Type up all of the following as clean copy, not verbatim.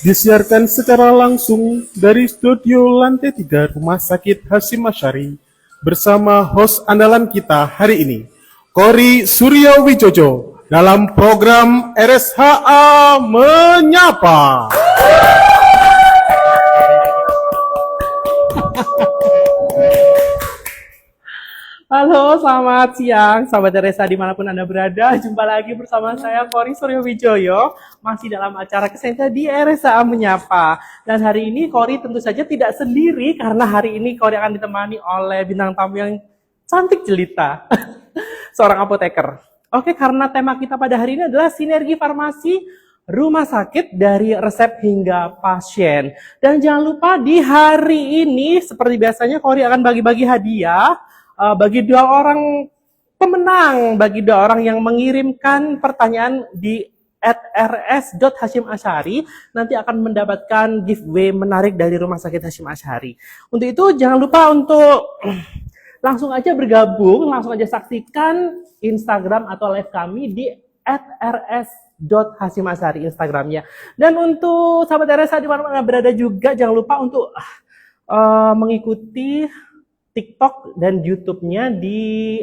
Disiarkan secara langsung dari studio lantai 3 Rumah Sakit Hasyim Asy'ari bersama host andalan kita hari ini, Kori Suryo Wijojo dalam program RSHA Menyapa. Halo, selamat siang, sahabat Teresa dimanapun Anda berada. Jumpa lagi bersama saya, Kori Suryo Wijoyo, masih dalam acara kesenja di RSA Menyapa. Dan hari ini Kori tentu saja tidak sendiri, karena hari ini Kori akan ditemani oleh bintang tamu yang cantik jelita, seorang apoteker. Oke, karena tema kita pada hari ini adalah sinergi farmasi rumah sakit dari resep hingga pasien. Dan jangan lupa di hari ini, seperti biasanya Kori akan bagi-bagi hadiah bagi 2 orang pemenang, bagi 2 orang yang mengirimkan pertanyaan di @rs.hasyim-asy'ari nanti akan mendapatkan giveaway menarik dari Rumah Sakit Hasyim Asy'ari. Untuk itu jangan lupa untuk langsung aja bergabung, langsung aja saksikan Instagram atau live kami di @rs.hasyim-asy'ari Instagramnya. Dan untuk sahabat RSA di mana-mana berada juga jangan lupa untuk mengikuti TikTok dan YouTube-nya di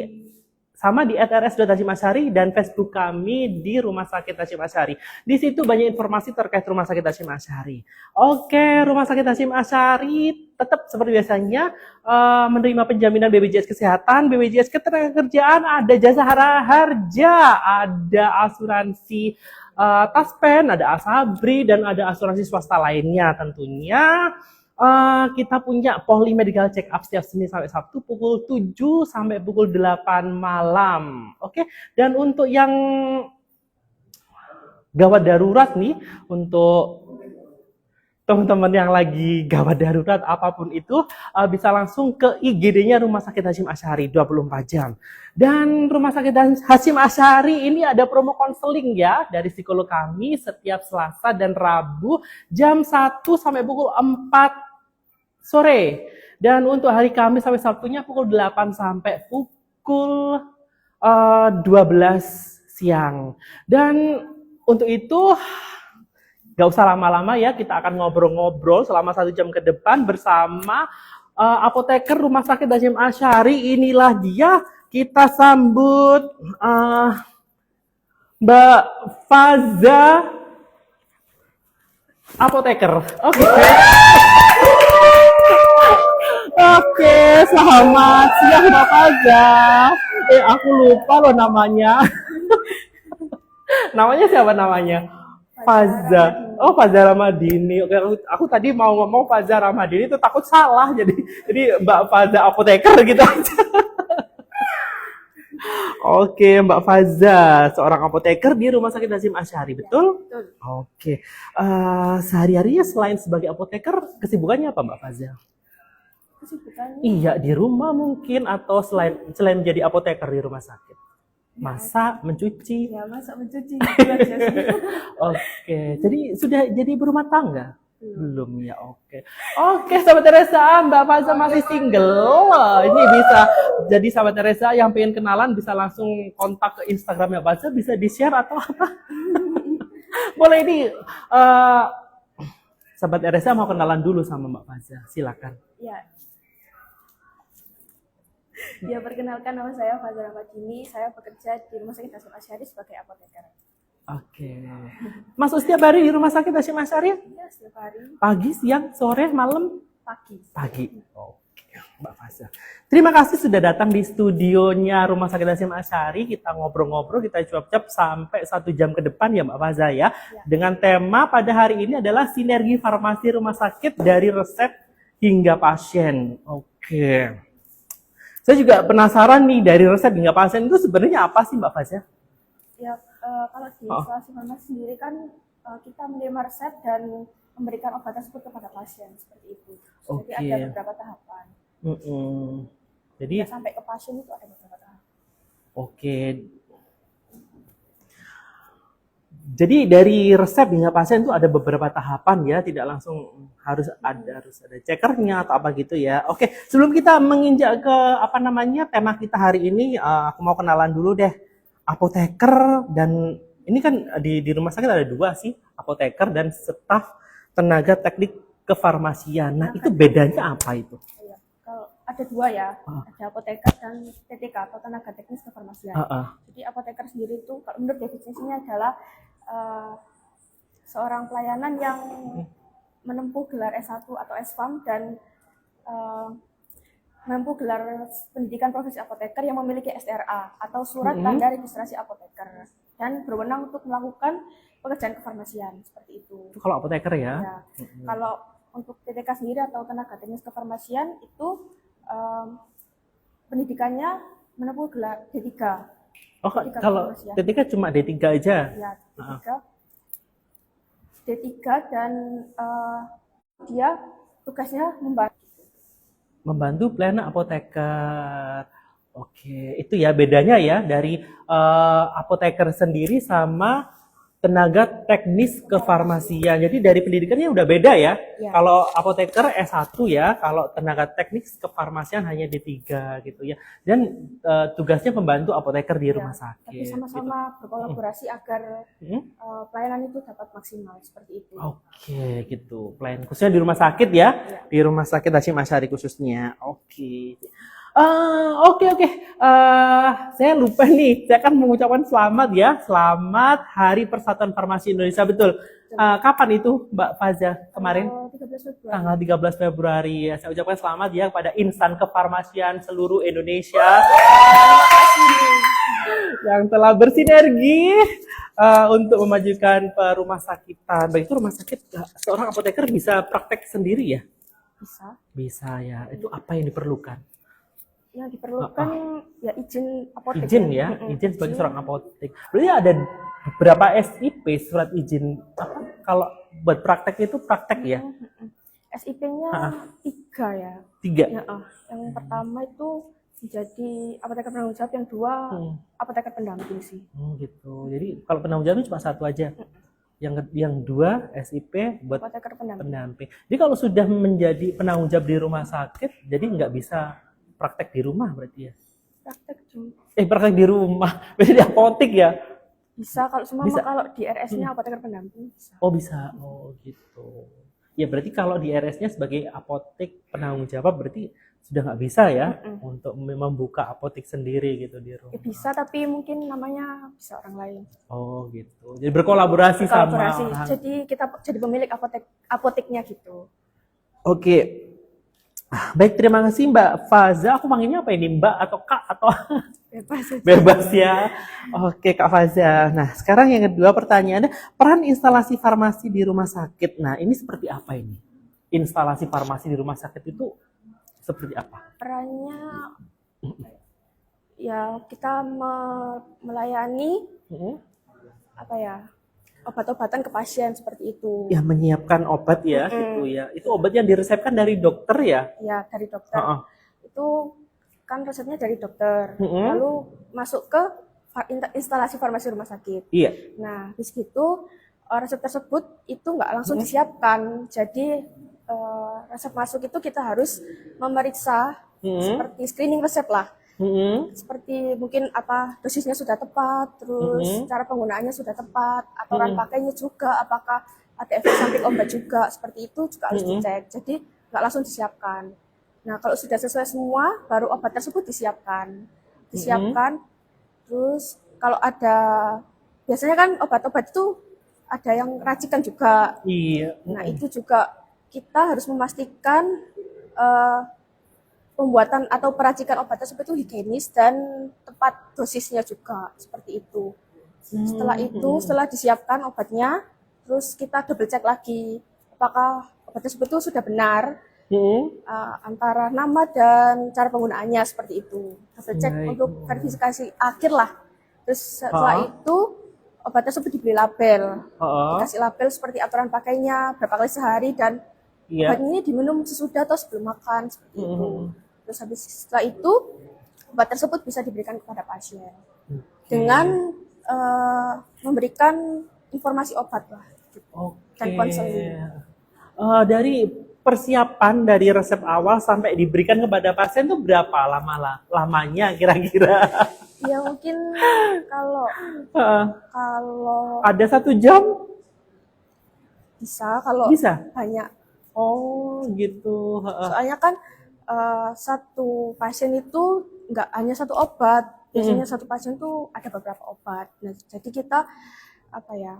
@rs.hasyim-asy'ari dan Facebook kami di Rumah Sakit Hasyim Asy'ari. Di situ banyak informasi terkait Rumah Sakit Hasyim Asy'ari. Oke, Rumah Sakit Hasyim Asy'ari tetap seperti biasanya menerima penjaminan BPJS Kesehatan, BPJS Ketenagakerjaan, ada jasa harja, ada asuransi Taspen, ada Asabri, dan ada asuransi swasta lainnya tentunya. Kita punya Polri Medical Check Up setiap Senin sampai Sabtu pukul 7 sampai pukul 8 malam. Oke, dan untuk yang gawat darurat nih, untuk teman-teman yang lagi gawat darurat apapun itu, bisa langsung ke IGD-nya Rumah Sakit Hasyim Asy'ari 24 jam. Dan Rumah Sakit Hasyim Asy'ari ini ada promo konseling ya dari psikolog kami setiap Selasa dan Rabu jam 1 sampai pukul 4 sore. Dan untuk hari Kamis sampai Sabtunya pukul 8 sampai pukul 12 siang. Dan untuk itu gak usah lama-lama ya, kita akan ngobrol-ngobrol selama 1 jam ke depan bersama apoteker Rumah Sakit Hasyim Asy'ari. Inilah dia, kita sambut Mbak Faza, apoteker. Oke, selamat siang Mbak Faza. Aku lupa loh namanya. Namanya siapa namanya? Faza. Oh, Faza Ramadini. Oke, aku tadi mau ngomong Faza Ramadini itu takut salah. Jadi Mbak Faza apoteker gitu aja. Oke, Mbak Faza, seorang apoteker di Rumah Sakit Hasyim Asy'ari, betul? Betul. Oke. Sehari-harinya selain sebagai apoteker, kesibukannya apa Mbak Faza? Kesibukannya Iya, di rumah mungkin, atau selain menjadi apoteker di rumah sakit. Masak, mencuci. ya masak mencuci gitu aja sih. Oke, jadi sudah jadi berumah tangga? Belum ya, oke. Oke, sahabat Teresa, Mbak Faza masih single. Wah, ini bisa jadi sahabat Teresa yang pengen kenalan bisa langsung kontak ke Instagramnya Mbak Faza, bisa di-share atau apa? Boleh ini sahabat Teresa mau kenalan dulu sama Mbak Faza, silakan. Ya, perkenalkan, nama saya Faza Ramadini. Saya bekerja di Rumah Sakit Hasyim Asy'ari sebagai apoteker. Oke. Masuk setiap hari di Rumah Sakit Hasyim Asy'ari? Ya, setiap hari Pagi, siang, sore, malam? pagi. Pagi. Oke, Mbak Faza. Terima kasih sudah datang di studionya Rumah Sakit Hasyim Asy'ari. Kita ngobrol-ngobrol, kita cuap-cuap sampai 1 jam ke depan ya Mbak Faza ya. Dengan tema pada hari ini adalah sinergi farmasi rumah sakit dari resep hingga pasien. Oke. Saya juga penasaran nih, dari resep hingga pasien itu sebenarnya apa sih Mbak Faza? Ya, kalau di isolasi farmasi sendiri kan kita menerima resep dan memberikan obat tersebut kepada pasien seperti itu. Jadi Oke. ada beberapa tahapan. Jadi, Ya, sampai ke pasien itu ada beberapa tahapan. oke. Jadi dari resep hingga pasien itu ada beberapa tahapan ya, tidak langsung harus ada cekernya atau apa gitu ya. Oke, sebelum kita menginjak ke tema kita hari ini, aku mau kenalan dulu deh. Apoteker dan ini kan di rumah sakit ada 2 sih, apoteker dan staf tenaga teknik kefarmasian. Nah, itu bedanya apa itu? Iya. Kalau ada dua ya, ada apoteker dan TTK atau tenaga teknis kefarmasian. Jadi apoteker sendiri itu kalau menurut definisinya adalah seorang pelayanan yang menempuh gelar S1 atau S-Pharm dan menempuh gelar pendidikan profesi apoteker yang memiliki SRA atau surat tanda registrasi apoteker dan berwenang untuk melakukan pekerjaan kefarmasian seperti itu. Itu kalau apoteker ya? Ya. Kalau untuk TTK sendiri atau tenaga teknis kefarmasian itu pendidikannya menempuh gelar D3. Oh, kalau D3 cuma D3 aja? Ya, D3 dan dia tugasnya membantu pelayanan apoteker. Oke, itu ya bedanya ya dari apoteker sendiri sama tenaga teknis kefarmasian. Jadi dari pendidikannya udah beda ya. Kalau apoteker S1 ya, kalau tenaga teknis kefarmasian hanya D3 gitu ya. Dan tugasnya membantu apoteker di rumah sakit. Tapi sama-sama berkolaborasi agar pelayanan itu dapat maksimal seperti itu. Oke, gitu. Pelayanan khususnya di rumah sakit ya. Di rumah sakit Hasyim Asy'ari khususnya. Oke. Oke. Saya lupa nih. Saya kan mengucapkan selamat ya. Selamat Hari Persatuan Farmasi Indonesia. Betul. Kapan itu Mbak Faza kemarin? 13 Februari. Tanggal 13 Februari. Ya, saya ucapkan selamat ya kepada insan kefarmasian seluruh Indonesia. Yang telah bersinergi untuk memajukan rumah sakitan. Baik itu rumah sakit, seorang apoteker bisa praktek sendiri ya? Bisa ya. Itu apa yang diperlukan? Yang diperlukan ya izin apotek. Izin ya, izin sebagai seorang apotek. Berarti ada berapa SIP surat izin kalau buat praktek itu praktek ya? SIP-nya 3 ya. 3. Ya, yang pertama itu menjadi apoteker penanggung jawab, yang 2 apoteker pendamping sih. Gitu. Jadi kalau penanggung jawab itu cuma 1 aja. Yang 2 SIP buat apoteker pendamping. Jadi kalau sudah menjadi penanggung jawab di rumah sakit, jadi nggak bisa praktek di rumah berarti ya? Praktek di rumah. Berarti di apotek ya? Bisa, kalau kalau di RS-nya apoteker pendamping bisa. Oh bisa, oh gitu. Ya berarti kalau di RS-nya sebagai apotek penanggung jawab berarti sudah nggak bisa ya untuk membuka apotek sendiri gitu di rumah. Bisa, tapi mungkin namanya bisa orang lain. Oh gitu. Jadi berkolaborasi sama orang. Jadi kita jadi pemilik apoteknya gitu. Oke. Baik, terima kasih Mbak Faza. Aku panggilnya apa ini? Mbak atau Kak atau bebas ya. Oke Kak Faza. Nah sekarang yang kedua pertanyaannya, peran instalasi farmasi di rumah sakit. Nah ini seperti apa ini? Instalasi farmasi di rumah sakit itu seperti apa? Perannya ya kita melayani obat-obatan ke pasien seperti itu. Ya menyiapkan obat ya gitu ya. Itu obat yang diresepkan dari dokter ya? Ya dari dokter. Itu kan resepnya dari dokter. Lalu masuk ke instalasi farmasi rumah sakit. Iya. Nah di situ resep tersebut itu nggak langsung disiapkan. Jadi resep masuk itu kita harus memeriksa seperti screening resep lah. Seperti mungkin dosisnya sudah tepat, terus cara penggunaannya sudah tepat, aturan pakainya juga, apakah ada efek samping obat juga, seperti itu juga harus dicek. Jadi nggak langsung disiapkan. Nah kalau sudah sesuai semua, baru obat tersebut disiapkan. Terus kalau biasanya kan obat-obat itu ada yang racikan juga. Iya. Nah itu juga kita harus memastikan pembuatan atau peracikan obat tersebut itu higienis dan tepat dosisnya juga, seperti itu. Setelah disiapkan obatnya, terus kita double check lagi apakah obat tersebut itu sudah benar antara nama dan cara penggunaannya, seperti itu. Double check untuk verifikasi akhir lah. Terus setelah itu obat tersebut diberi label, dikasih label seperti aturan pakainya, berapa kali sehari, dan obat ini diminum sesudah atau sebelum makan, seperti itu. Terus setelah itu obat tersebut bisa diberikan kepada pasien dengan memberikan informasi obat lah dan konseling. Dari persiapan dari resep awal sampai diberikan kepada pasien itu berapa lamanya kira-kira? Ya mungkin kalau ada 1 jam? Bisa kalau Bisa? banyak. Oh, gitu. Heeh. Soalnya kan satu pasien itu nggak hanya satu obat. Biasanya Mm-mm. satu pasien itu ada beberapa obat. Nah, jadi kita apa ya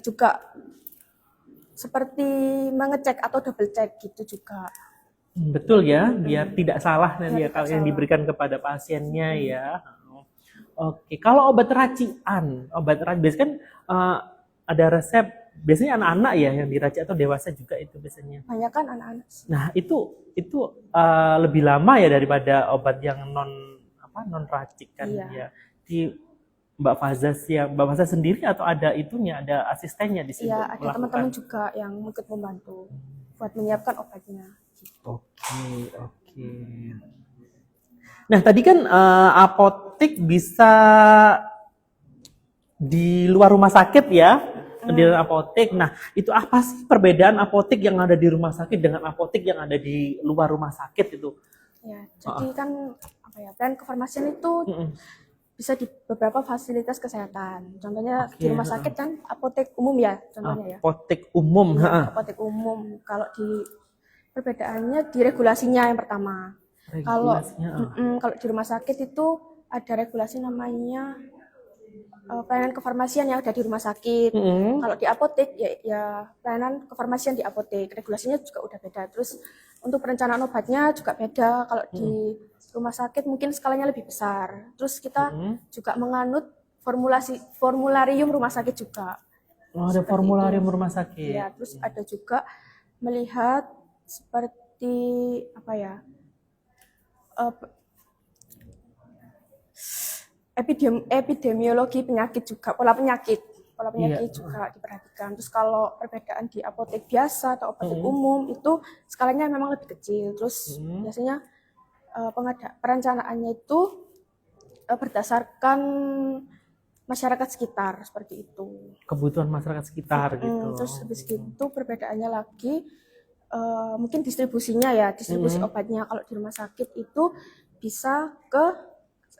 juga seperti mengecek atau double check gitu juga. Betul ya, biar tidak salah nanti Biar ya tidak kalau yang salah. diberikan kepada pasiennya ya. Oke, kalau obat racian biasanya kan ada resep, biasanya anak-anak ya yang diracik atau dewasa juga itu biasanya. Banyak kan anak-anak sih. Nah, itu lebih lama ya daripada obat yang non racik kan Iya. ya. Di Mbak Faza sendiri atau ada itunya, ada asistennya di sini Iya, untuk ada melakukan. teman-teman juga yang ikut membantu buat menyiapkan obatnya. Oke, oke. Nah, tadi kan apotek bisa di luar rumah sakit ya, di dalam apotek. Nah, itu apa sih perbedaan apotek yang ada di rumah sakit dengan apotek yang ada di luar rumah sakit itu? Ya, jadi kan apa ya, plan kefarmasian itu Mm-mm. bisa di beberapa fasilitas kesehatan. Contohnya Oke, di rumah sakit kan apotek umum ya, contohnya ya. Apotek umum, Iya, heeh. apotek umum. Kalau di perbedaannya di regulasinya yang pertama. Kalau Regulasinya. kalau di rumah sakit itu ada regulasi namanya pelayanan kefarmasian yang ada di rumah sakit. Mm-mm. Kalau di apotek ya pelayanan kefarmasian di apotek. Regulasinya juga udah beda. Terus untuk perencanaan obatnya juga beda. Kalau di rumah sakit mungkin skalanya lebih besar. Terus kita juga menganut formularium rumah sakit juga. Oh, ada formularium rumah sakit. Ya, terus ada juga melihat seperti apa ya? Epidemiologi penyakit juga, pola penyakit juga diperhatikan. Terus kalau perbedaan di apotek biasa atau apotek umum itu skalanya memang lebih kecil. Terus biasanya perencanaannya itu berdasarkan masyarakat sekitar seperti itu. Kebutuhan masyarakat sekitar gitu. Terus habis itu perbedaannya lagi mungkin distribusinya ya, distribusi obatnya. Kalau di rumah sakit itu bisa ke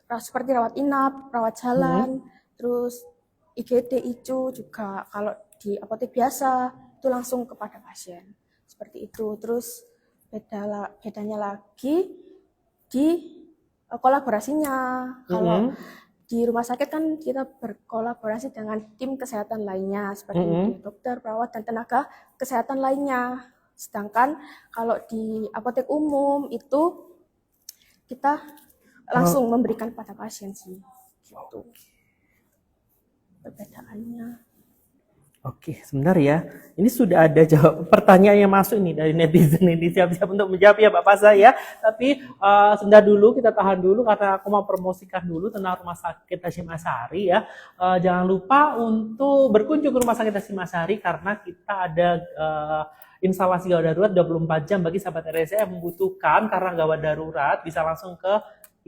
seperti rawat inap, rawat jalan, terus IGD, ICU juga. Kalau di apotek biasa itu langsung kepada pasien. Seperti itu. Terus bedanya lagi di kolaborasinya. Kalau di rumah sakit kan kita berkolaborasi dengan tim kesehatan lainnya seperti dokter, perawat, dan tenaga kesehatan lainnya. Sedangkan kalau di apotek umum itu kita langsung memberikan pada pasien sih, gitu. Perbedaannya. Oke, sebentar ya. Ini sudah ada jawab pertanyaan yang masuk ini dari netizen ini, siap-siap untuk menjawab ya Bapak saya. Tapi sebentar dulu, kita tahan dulu karena aku mau promosikan dulu tentang Rumah Sakit Hasyim Asy'ari ya. Jangan lupa untuk berkunjung ke Rumah Sakit Hasyim Asy'ari karena kita ada instalasi gawat darurat 24 jam bagi sahabat RSA yang membutuhkan karena gawat darurat bisa langsung ke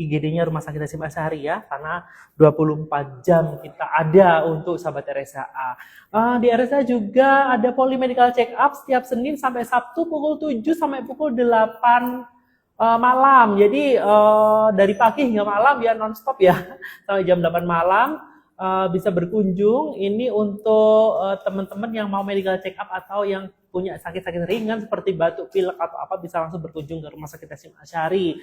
IGD-nya Rumah Sakit Hasyim Asy'ari ya, karena 24 jam kita ada untuk sahabat RSA. Di RSA juga ada polymedical check up setiap Senin sampai Sabtu pukul 7 sampai pukul 8 malam. Jadi dari pagi hingga malam ya non-stop ya, sampai jam 8 malam. Bisa berkunjung ini untuk teman-teman yang mau medical check up atau yang punya sakit-sakit ringan seperti batuk, pilek atau apa bisa langsung berkunjung ke Rumah Sakit Hasyim Asy'ari.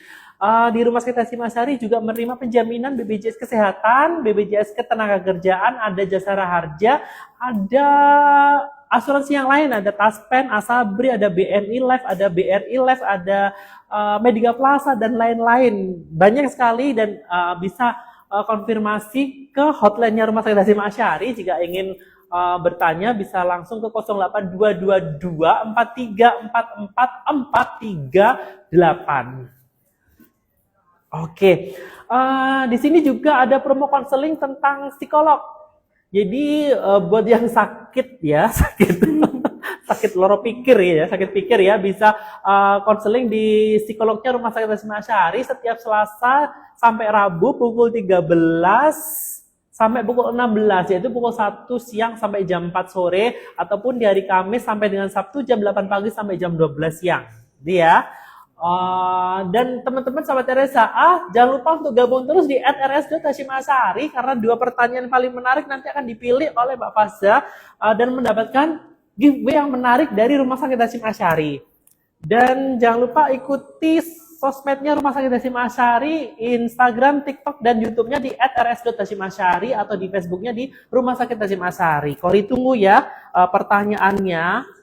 Di Rumah Sakit Hasyim Asy'ari juga menerima penjaminan BPJS Kesehatan, BPJS Ketenagakerjaan, ada Jasara Harja, ada asuransi yang lain, ada Taspen, Asabri, ada BNI Life, ada BRI Life, ada Medica Plaza dan lain-lain. Banyak sekali dan bisa konfirmasi ke hotline-nya Rumah Sakit Hasyim Asy'ari jika ingin bertanya bisa langsung ke 08222 4344 438. Oke, di sini juga ada promo konseling tentang psikolog. Jadi buat yang sakit ya, sakit loro pikir ya, sakit pikir ya, bisa konseling di psikolognya Rumah Sakit Hasyim Asy'ari setiap Selasa sampai Rabu pukul 13 sampai pukul 16, yaitu pukul 1 siang sampai jam 4 sore, ataupun di hari Kamis sampai dengan Sabtu jam 8 pagi sampai jam 12 siang. Jadi ya. Dan teman-teman sahabat RSA, jangan lupa untuk gabung terus di @rs.hasyim-asy'ari karena 2 pertanyaan paling menarik nanti akan dipilih oleh Mbak Faza dan mendapatkan giveaway yang menarik dari Rumah Sakit Hasyim Asy'ari. Dan jangan lupa ikuti sosmednya Rumah Sakit Hasyim Asy'ari, Instagram, TikTok, dan YouTube-nya di @rs.hasyim-asy'ari atau di Facebook-nya di Rumah Sakit Hasyim Asy'ari. Kori tunggu ya pertanyaannya.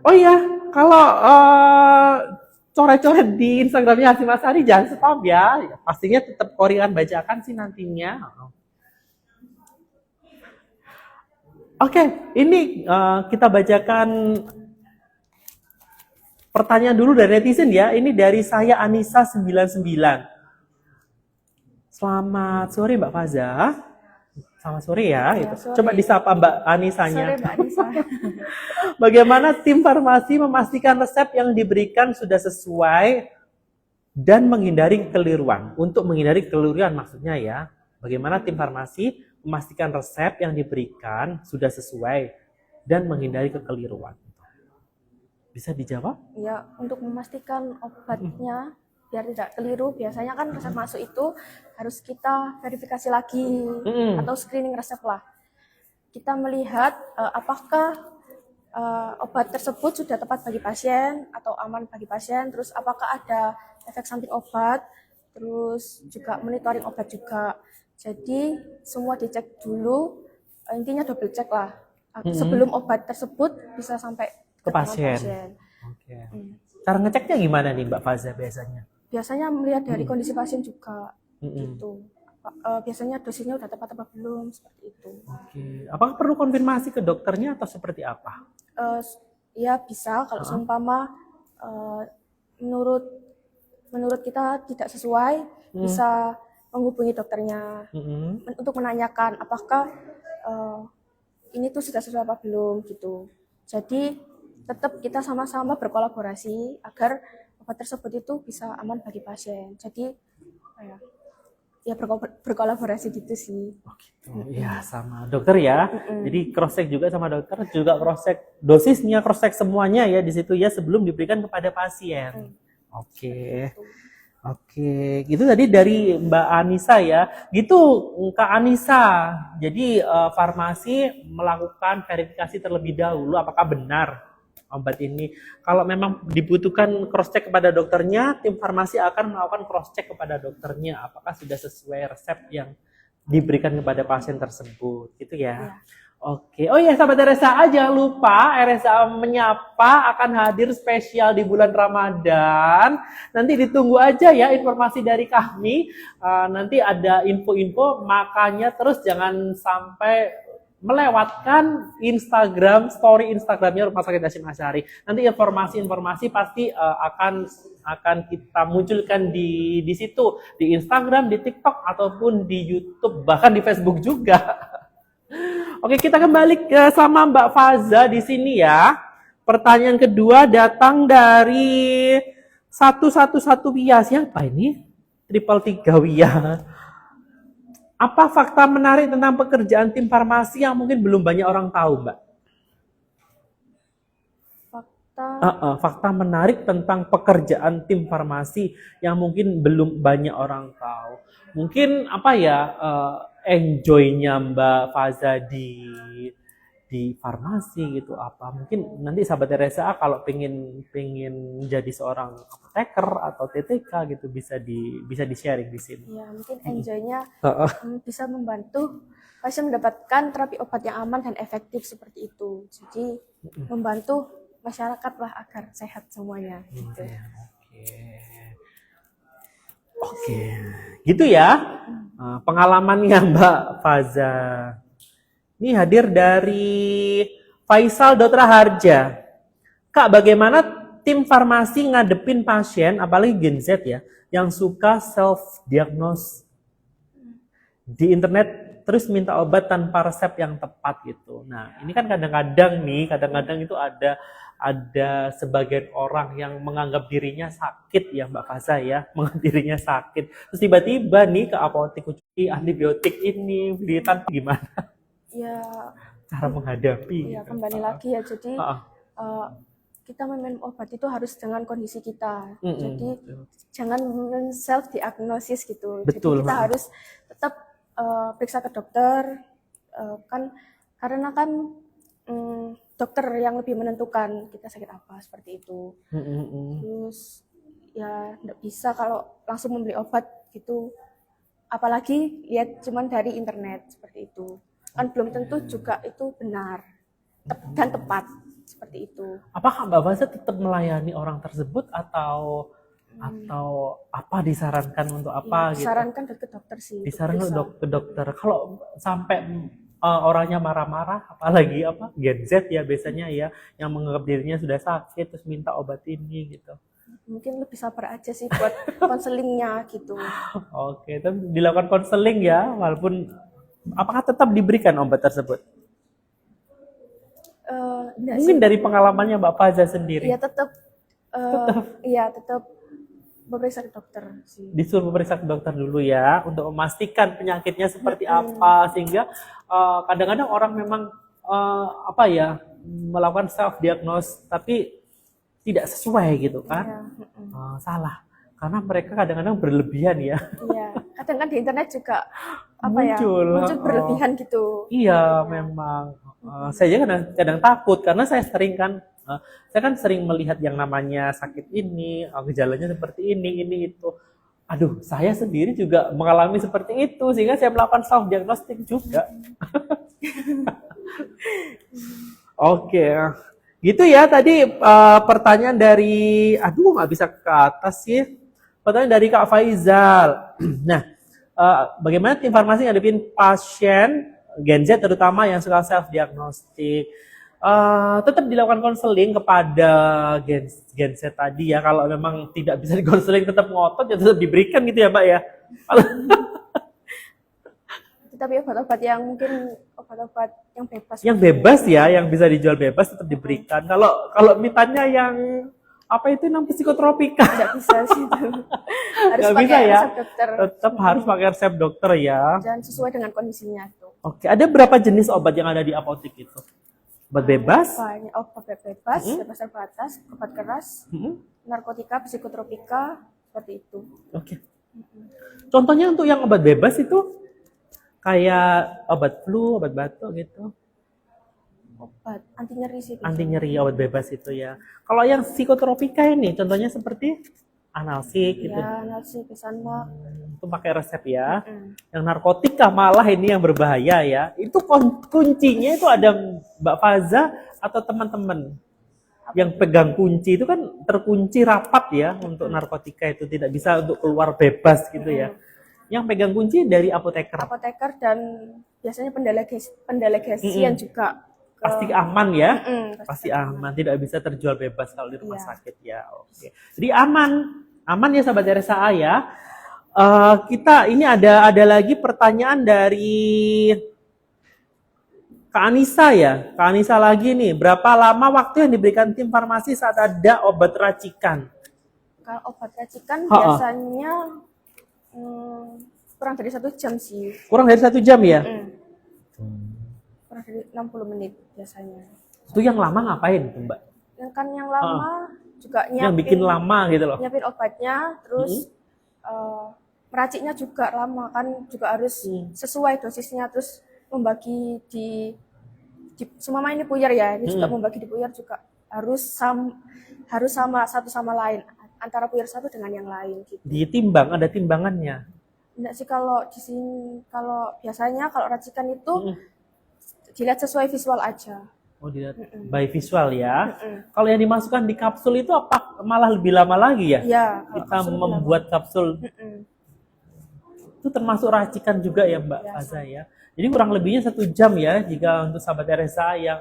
Oh iya, kalau coret-coret di Instagramnya Hasyim Asy'ari jangan spam ya. Pastinya tetap Kori akan bacakan sih nantinya. Oke, ini kita bacakan pertanyaan dulu dari netizen ya. Ini dari saya Anissa 99. Selamat sore Mbak Faza. Selamat sore ya. Ya, Gitu. sore. Coba disapa Mbak Anissanya. Sore Mbak Anissa. Bagaimana tim farmasi memastikan resep yang diberikan sudah sesuai dan menghindari kekeliruan? Untuk menghindari kekeliruan maksudnya ya. Bagaimana tim farmasi memastikan resep yang diberikan sudah sesuai dan menghindari kekeliruan? Bisa dijawab? Ya, untuk memastikan obatnya biar tidak keliru, biasanya kan resep masuk itu harus kita verifikasi lagi atau screening resep lah. Kita melihat apakah obat tersebut sudah tepat bagi pasien atau aman bagi pasien, terus apakah ada efek samping obat, terus juga monitoring obat juga. Jadi semua dicek dulu, intinya double check lah sebelum obat tersebut bisa sampai Ke tangan pasien. Oke. Cara ngeceknya gimana nih Mbak Faza biasanya? Biasanya melihat dari kondisi pasien juga Mm-mm. gitu. Biasanya dosisnya udah tepat apa belum, seperti itu. Oke. Apakah perlu konfirmasi ke dokternya atau seperti apa? Ya bisa kalau seumpama menurut kita tidak sesuai, bisa menghubungi dokternya untuk menanyakan apakah ini tuh sudah sesuai apa belum gitu. Jadi tetap kita sama-sama berkolaborasi agar obat tersebut itu bisa aman bagi pasien. Jadi ya berkolaborasi gitu sih. Oh gitu. Ya sama dokter ya. Jadi cross check juga sama dokter, juga cross check dosisnya, cross check semuanya ya di situ ya sebelum diberikan kepada pasien. Oke. Oke, gitu tadi dari Mbak Anissa ya. Gitu Kak Anissa. Jadi farmasi melakukan verifikasi terlebih dahulu apakah benar obat ini. Kalau memang dibutuhkan cross check kepada dokternya, tim farmasi akan melakukan cross check kepada dokternya apakah sudah sesuai resep yang diberikan kepada pasien tersebut. Gitu ya. Oke, oh ya sahabat RSA jangan lupa RSA menyapa akan hadir spesial di bulan Ramadan. Nanti ditunggu aja ya informasi dari kami. Nanti ada info-info, makanya terus jangan sampai melewatkan story Instagramnya Rumah Sakit Hasyim Asy'ari. Nanti informasi-informasi pasti akan kita munculkan di situ, di Instagram, di TikTok ataupun di YouTube, bahkan di Facebook juga. Oke, kita kembali sama Mbak Faza di sini ya. Pertanyaan kedua datang dari 111 Wia. Siapa ini? 333 Wia. Apa fakta menarik tentang pekerjaan tim farmasi yang mungkin belum banyak orang tahu, Mbak? Fakta menarik tentang pekerjaan tim farmasi yang mungkin belum banyak orang tahu. Mungkin apa ya? Enjoy-nya Mbak Faza di farmasi gitu apa mungkin nanti sahabat RSA kalau pengen jadi seorang apoteker atau TTK gitu bisa di sharing di sini. Ya mungkin enjoy-nya bisa membantu pasien mendapatkan terapi obat yang aman dan efektif seperti itu. Jadi membantu masyarakat lah agar sehat semuanya. Gitu. Oke, gitu ya. Pengalamannya Mbak Faza. Ini hadir dari Faisal Dotra Harja. Kak, bagaimana tim farmasi ngadepin pasien, apalagi Gen Z ya, yang suka self-diagnose di internet terus minta obat tanpa resep yang tepat gitu. Nah, ini kan kadang-kadang itu ada sebagian orang yang menganggap dirinya sakit ya Mbak Faza ya, menganggap dirinya sakit. Terus tiba-tiba nih ke apotek cuci antibiotik ini, beli tanpa gimana? Ya, cara menghadapi. Ya, kembali lagi ya. Jadi kita meminum obat itu harus dengan kondisi kita. Jadi jangan self diagnosis gitu. Betul, Jadi kita harus tetap periksa ke dokter kan Karena kan dokter yang lebih menentukan kita sakit apa seperti itu. Terus ya nggak bisa kalau langsung membeli obat gitu, apalagi lihat cuman dari internet seperti itu. Kan belum tentu juga itu benar dan tepat seperti itu. Apakah Mbak Faza tetap melayani orang tersebut atau apa disarankan untuk apa gitu? Disarankan ke dokter sih. Disarankan bisa. ke dokter. Kalau sampai orangnya marah-marah, apalagi Gen Z ya biasanya ya, yang menganggap dirinya sudah sakit terus minta obat ini gitu. Mungkin lebih sabar aja sih buat konselingnya gitu. Oke, itu dilakukan konseling ya, walaupun apakah tetap diberikan obat tersebut? Enggak Mungkin sih. dari pengalamannya Mbak Faza sendiri. Iya tetap memeriksa ke dokter sih. Disuruh memeriksa ke dokter dulu ya untuk memastikan penyakitnya seperti apa, sehingga kadang-kadang orang memang melakukan self diagnose tapi tidak sesuai gitu kan. Iya, Salah karena mereka kadang-kadang berlebihan ya. iya. Kadang kan di internet juga Muncul berlebihan gitu. Iya memang. Saya kadang takut karena saya kan sering melihat yang namanya sakit ini, gejalanya seperti ini itu. Aduh, saya sendiri juga mengalami seperti itu sehingga saya melakukan self diagnostic juga. Oke. Gitu ya tadi pertanyaan dari nggak bisa ke atas sih. Pertanyaan dari Kak Faizal. Nah, bagaimana informasi ngadepin pasien Gen Z terutama yang suka self diagnostik? Tetap dilakukan konseling kepada Gen Z tadi ya. Kalau memang tidak bisa dikonseling tetap ngotot ya tetap diberikan gitu ya, Mbak ya. Tapi obat-obat yang mungkin obat-obat yang bebas. Yang bebas ya, yang bisa dijual bebas tetap diberikan. Kalau mintanya yang yang psikotropika Tidak bisa sih itu. Harus nggak pakai bisa ya. resep dokter. Tetap harus pakai resep dokter ya. Dan sesuai dengan kondisinya itu. Oke, ada berapa jenis obat yang ada di apotek itu? Obat bebas? Banyak obat bebas, bebas terbatas, obat keras, narkotika, psikotropika, seperti itu. Oke. Contohnya untuk yang obat bebas itu kayak obat flu, obat batuk gitu. Obat anti nyeri sih. Anti nyeri obat bebas itu ya. Kalau yang psikotropika ini contohnya seperti analsik gitu. Ya, nasi pesanma. Itu pakai resep ya. Yang narkotika malah ini yang berbahaya ya. Itu kuncinya itu ada Mbak Faza atau teman-teman yang pegang kunci itu kan terkunci rapat ya untuk narkotika itu tidak bisa untuk keluar bebas gitu ya. Yang pegang kunci dari apoteker. Apoteker dan biasanya pendelegasian juga. Pasti aman ya. Pasti aman, tidak bisa terjual bebas kalau di rumah Iya. sakit ya. Oke. Jadi aman ya sahabat RSA ya. Kita ini ada lagi pertanyaan dari Kak Anissa ya. Kak Anissa lagi nih, berapa lama waktu yang diberikan tim farmasi saat ada obat racikan? Kalau obat racikan biasanya kurang dari 1 jam sih. Kurang dari 1 jam ya? Kurang dari 60 menit biasanya. Itu yang lama ngapain tuh Mbak? Yang lama juga Yang bikin lama gitu loh. nyiapin obatnya, terus meraciknya juga lama kan, juga harus sesuai dosisnya, terus membagi di semua ini puyer ya, ini juga membagi di puyer juga harus sama satu sama lain, antara puyer satu dengan yang lain gitu. Ditimbang, ada timbangannya. Enggak sih kalau di sini, kalau biasanya kalau racikan itu dilihat sesuai visual aja. Oh, dilihat by visual ya. Kalau yang dimasukkan di kapsul itu apa malah lebih lama lagi ya? Iya. Kita membuat kapsul. Itu termasuk racikan juga ya Mbak Faza ya. Jadi kurang lebihnya 1 jam ya jika untuk sahabat RSA yang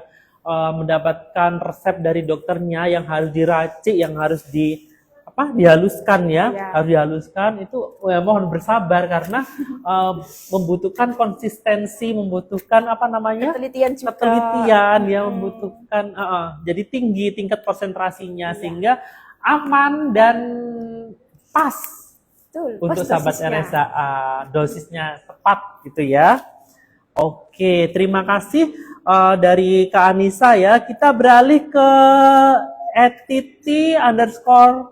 mendapatkan resep dari dokternya yang harus diracik, yang harus dihaluskan ya, harus dihaluskan itu mohon bersabar karena membutuhkan konsistensi, membutuhkan Penelitian juga. ya, membutuhkan jadi tinggi tingkat konsentrasinya sehingga aman dan pas untuk pas sahabat dosisnya. RSA, dosisnya tepat gitu ya. Oke, terima kasih dari Kak Anissa ya. Kita beralih ke @titi_1212.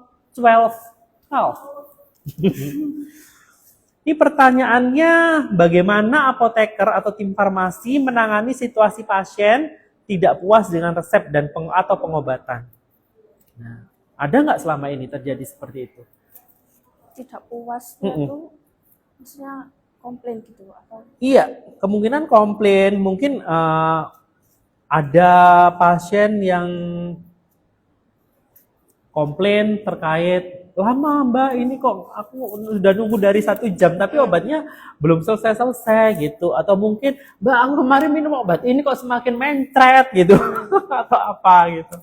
Ini pertanyaannya, bagaimana apoteker atau tim farmasi menangani situasi pasien tidak puas dengan resep dan atau pengobatan? Nah, ada nggak selama ini terjadi seperti itu? Tidak puasnya tuh maksudnya komplain gitu atau Iya, kemungkinan komplain, mungkin ada pasien yang komplain terkait lama Mbak, ini kok aku udah nunggu dari 1 jam tapi obatnya belum selesai gitu, atau mungkin Mbak aku kemarin minum obat ini kok semakin mencret gitu atau apa gitu.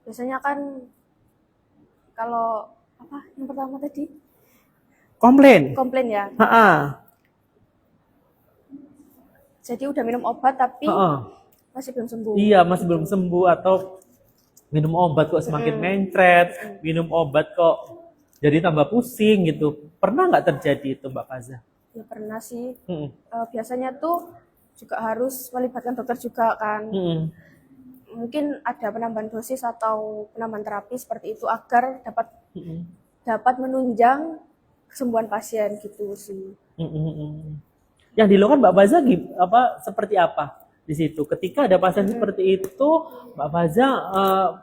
biasanya kan kalau apa yang pertama tadi Komplain. komplain ya. Ha-ha. Jadi udah minum obat tapi Ha-ha. masih belum sembuh. Iya, masih belum sembuh, atau minum obat kok semakin mencret, minum obat kok jadi tambah pusing gitu. Pernah nggak terjadi itu Mbak Faza? Ya pernah sih. Mm-mm. Biasanya tuh juga harus melibatkan dokter juga kan. Mm-mm. Mungkin ada penambahan dosis atau penambahan terapi seperti itu agar Mm-mm. dapat menunjang kesembuhan pasien gitu sih. Mm-mm. Yang dilakukan Mbak Faza seperti apa di situ? Ketika ada pasien seperti itu, Mbak Faza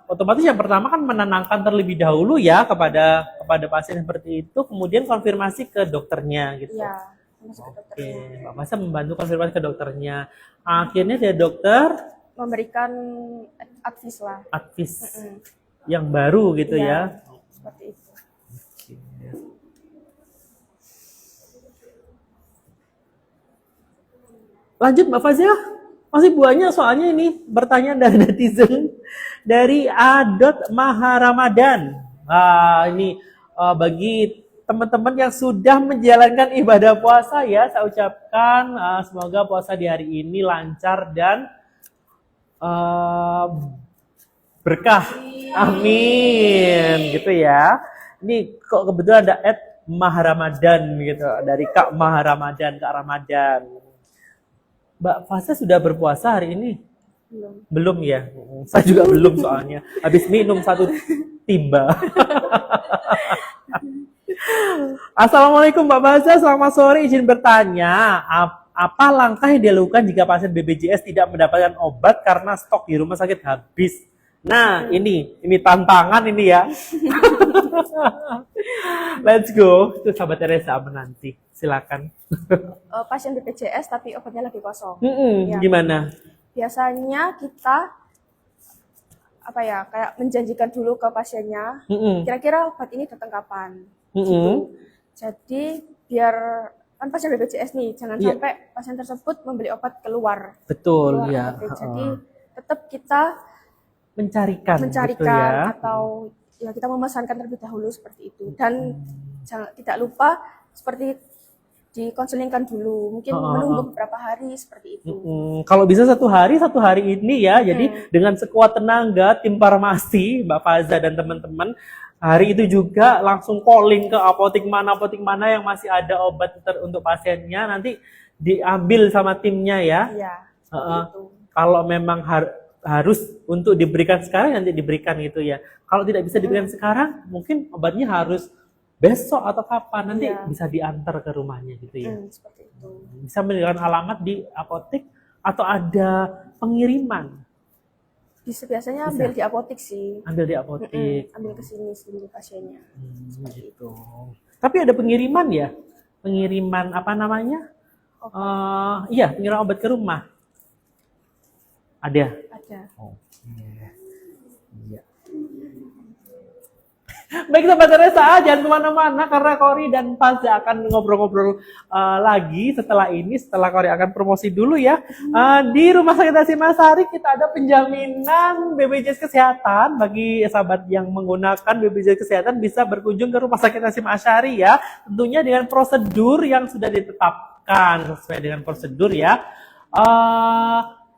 otomatis yang pertama kan menenangkan terlebih dahulu ya kepada pasien seperti itu, kemudian konfirmasi ke dokternya gitu. Iya, masuk ke Oke, dokternya. Mbak Faza membantu konfirmasi ke dokternya. Akhirnya dia dokter Memberikan advice lah. advis yang baru gitu Iya, ya. seperti itu. Lanjut Mbak Fazia, masih banyak soalnya ini pertanyaan dari netizen dari Adot Maharamadan. Ini bagi teman-teman yang sudah menjalankan ibadah puasa ya, saya ucapkan semoga puasa di hari ini lancar dan berkah. Amin. Gitu ya. Ini kok kebetulan ada Maharamadan gitu, dari Kak Maharamadan, Kak Ramadan. Mbak Fasa sudah berpuasa hari ini? Belum. Belum ya? Saya juga belum soalnya. Habis minum 1 timba. Assalamualaikum Mbak Fasa, selamat sore. Izin bertanya, apa langkah yang dilakukan jika pasien BPJS tidak mendapatkan obat karena stok di rumah sakit habis? Nah, ini tantangan ini ya. Let's go. Itu sahabat Teresa menanti. Silakan. Pasien BPJS tapi obatnya lagi kosong. Ya. Gimana? Biasanya kita kayak menjanjikan dulu ke pasiennya, kira-kira obat ini datang kapan. Gitu. Jadi biar kan pasien BPJS nih, jangan sampai pasien tersebut membeli obat keluar. Betul ya. Jadi tetap kita mencarikan gitu ya. Atau ya kita memesankan terlebih dahulu seperti itu. Dan jangan tidak lupa seperti dikonselingkan dulu, mungkin menunggu beberapa hari seperti itu. Kalau bisa 1 hari ini ya. Jadi dengan sekuat tenaga tim farmasi Mbak Faza dan teman-teman hari itu juga langsung calling ke apotek mana yang masih ada obat untuk pasiennya, nanti diambil sama timnya ya. Iya. Kalau memang harus untuk diberikan sekarang nanti diberikan gitu ya. Kalau tidak bisa diberikan sekarang, mungkin obatnya harus besok atau kapan nanti bisa diantar ke rumahnya gitu ya. Seperti itu. Bisa memberikan alamat di apotek atau ada pengiriman. Biasanya ambil di apotek sih. Ambil di apotek. Ambil ke sini sendiri pasiennya. Seperti Gitu. Tapi ada pengiriman ya? Pengiriman apa namanya? Iya, pengiriman obat ke rumah. Ada. Ada. Iya. Baik Sobat Teresa, jangan kemana-mana karena Kori dan Faza akan ngobrol-ngobrol lagi setelah ini. Setelah Kori akan promosi dulu ya. Di Rumah Sakit Hasyimashari kita ada penjaminan BPJS Kesehatan. Bagi sahabat yang menggunakan BPJS Kesehatan bisa berkunjung ke Rumah Sakit Hasyimashari ya. Tentunya dengan prosedur yang sudah ditetapkan sesuai dengan prosedur ya.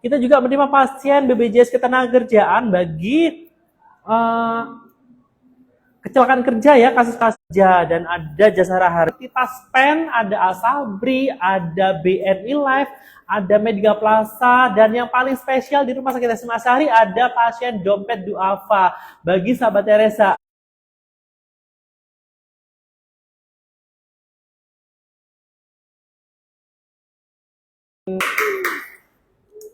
Kita juga menerima pasien BPJS Ketenagakerjaan bagi kecelakaan kerja ya, kasus-kasus kerja, dan ada Jasara Harti, Taspen, ada Asabri, ada BNI Life, ada Medica Plaza, dan yang paling spesial di Rumah Sakit Hasyimashari ada pasien dompet duafa. Bagi sahabat Teresa,